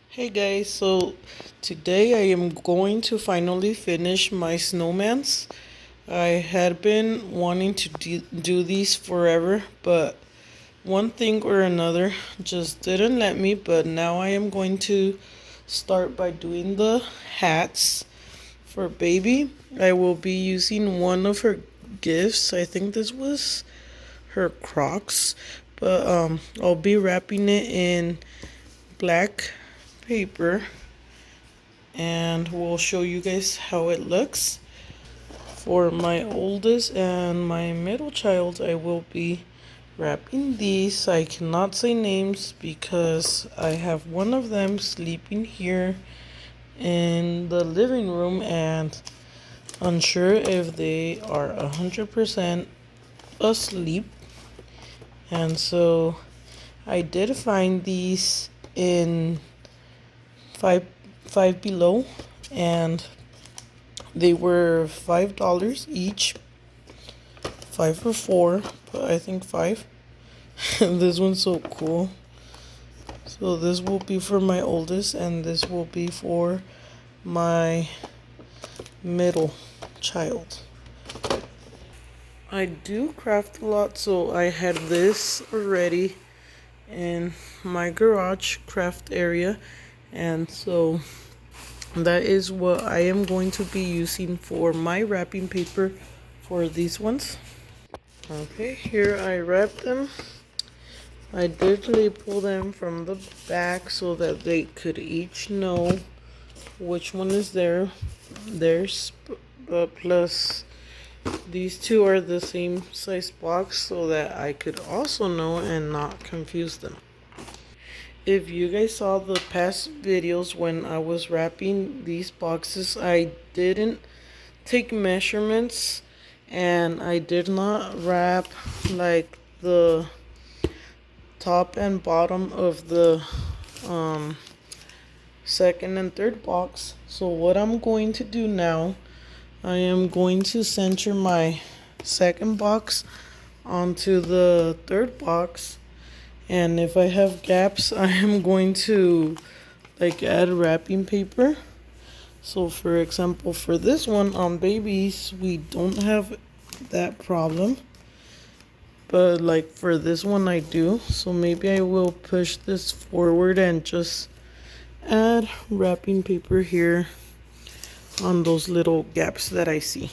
Hey guys, so today I am going to finally finish my snowmans. I had been wanting to do these forever, but one thing or another just didn't let me. But now I am going to start by doing the hats for baby. I will be using one of her gifts. I think this was her Crocs, but I'll be wrapping it in black paper and we'll show you guys how it looks. For my oldest and my middle child, I will be wrapping these. I cannot say names because I have one of them sleeping here in the living room and unsure if they are 100% asleep. And so I did find these in five five below, and they were $5 each, 5 or 4, but I think 5. This one's so cool. So this will be for my oldest, and this will be for my middle child. I do craft a lot, so I had this already in my garage craft area, and so that is what I am going to be using for my wrapping paper for these ones. Okay, here I wrapped them. I did label them from the back so that they could each know which one is theirs. Plus these two are the same size box so that I could also know and not confuse them. If you guys saw the past videos when I was wrapping these boxes, I didn't take measurements and I did not wrap like the top and bottom of the second and third box. So what I'm going to do now, I am going to center my second box onto the third box, and if I have gaps, I am going to like add wrapping paper. So for example, for this one on babies, we don't have that problem. But like for this one I do. So maybe I will push this forward and just add wrapping paper here on those little gaps that I see.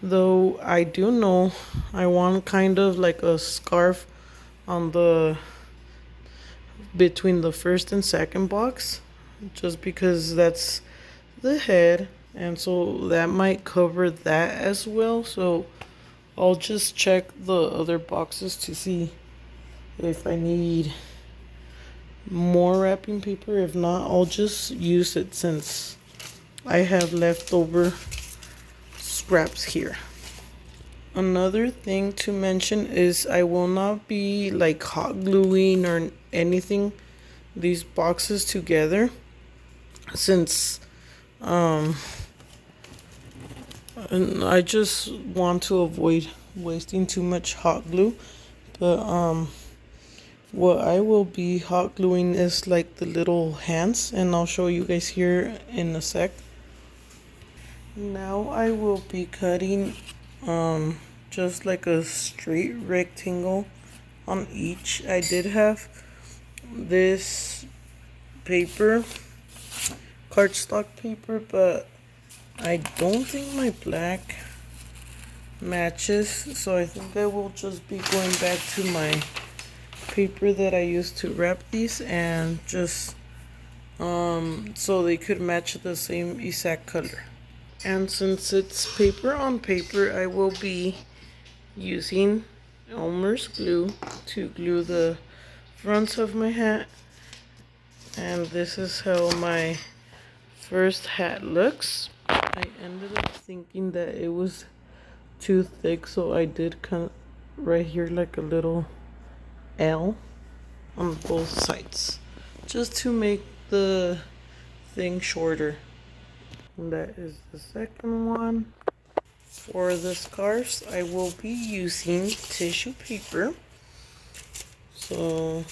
Though I do know I want kind of like a scarf on the between the first and second box, just because that's the head, and so that might cover that as well. So I'll just check the other boxes to see if I need more wrapping paper. If not, I'll just use it since I have leftover scraps here. Another thing to mention is I will not be like hot gluing or anything these boxes together, since and I just want to avoid wasting too much hot glue. But what I will be hot gluing is like the little hands, and I'll show you guys here in a sec. Now I will be cutting just like a straight rectangle on each. I did have this paper, cardstock paper, but I don't think my black matches, so I think I will just be going back to my paper that I used to wrap these, and just so they could match the same exact color. And since it's paper on paper, I will be using Elmer's glue to glue the fronts of my hat. And this is how my first hat looks. I ended up thinking that it was too thick, so I did cut right here like a little L on both sides, just to make the thing shorter. And that is the second one. For the scarves, I will be using tissue paper. So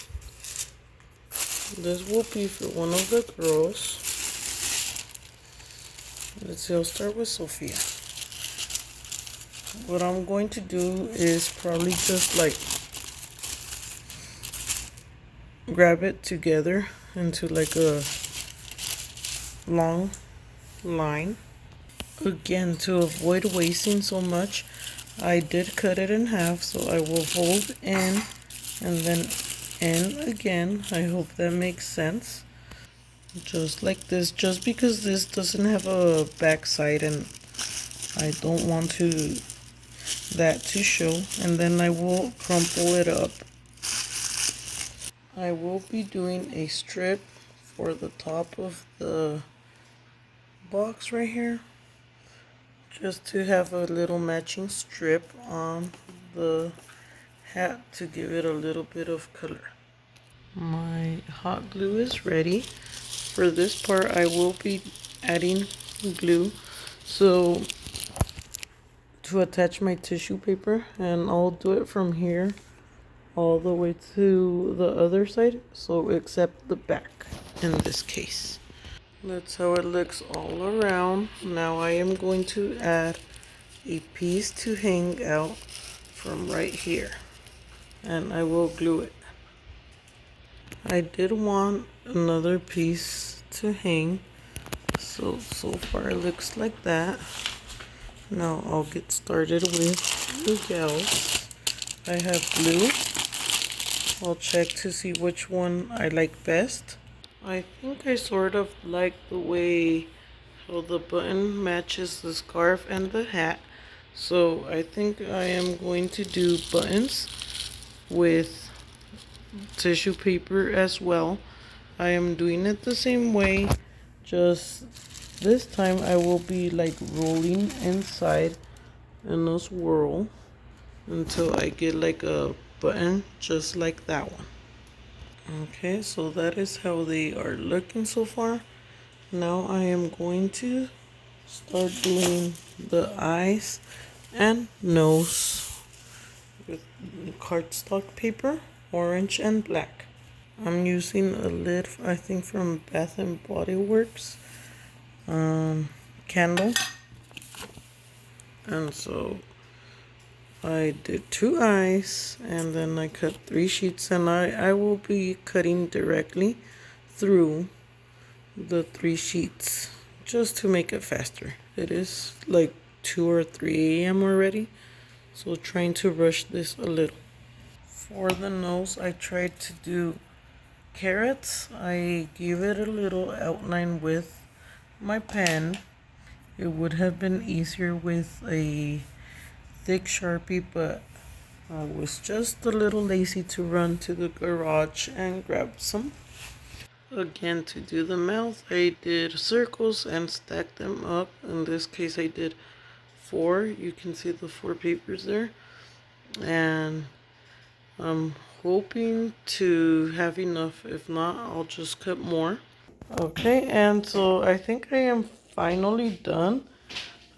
This will be for one of the girls. Let's see, I'll start with Sophia. What I'm going to do is probably just like grab it together into like a long line. Again, to avoid wasting so much, I did cut it in half, so I will fold in and then in again. I hope that makes sense. Just like this, just because this doesn't have a back side and I don't want that to show. And then I will crumple it up. I will be doing a strip for the top of the box right here, just to have a little matching strip on the hat to give it a little bit of color. My hot glue is ready. For this part, I will be adding glue so to attach my tissue paper, and I'll do it from here all the way to the other side, so except the back in this case. That's how it looks all around. Now I am going to add a piece to hang out from right here, and I will glue it. I did want another piece to hang, so far it looks like that. Now I'll get started with the gals. I have blue. I'll check to see which one I like best. I think I sort of like the way how the button matches the scarf and the hat. So I think I am going to do buttons with tissue paper as well. I am doing it the same way, just this time I will be like rolling inside in a swirl until I get like a button just like that one. Okay, so that is how they are looking so far. Now I am going to start doing the eyes and nose with cardstock paper, orange and black. I'm using a lid, I think from Bath and Body Works, candle. And so I did 2 eyes, and then I cut 3 sheets, and I will be cutting directly through the 3 sheets just to make it faster. It is like 2 or 3 a.m. already, so trying to rush this a little. For the nose, I tried to do carrots. I gave it a little outline with my pen. It would have been easier with a thick Sharpie, but I was just a little lazy to run to the garage and grab some. Again, to do the mouth, I did circles and stacked them up. In this case, I did 4. You can see the 4 papers there. And I'm hoping to have enough. If not, I'll just cut more. Okay, and so I think I am finally done.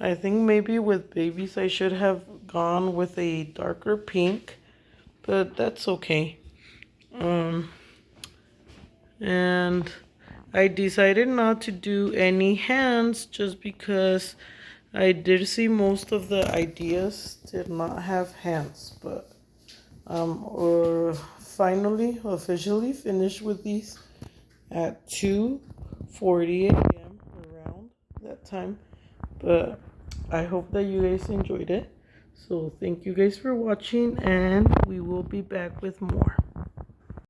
I think maybe with babies I should have gone with a darker pink, but that's okay. And I decided not to do any hands just because I did see most of the ideas did not have hands, but finally officially finished with these at 2:40 a.m. around that time. But I hope that you guys enjoyed it. So thank you guys for watching, and we will be back with more.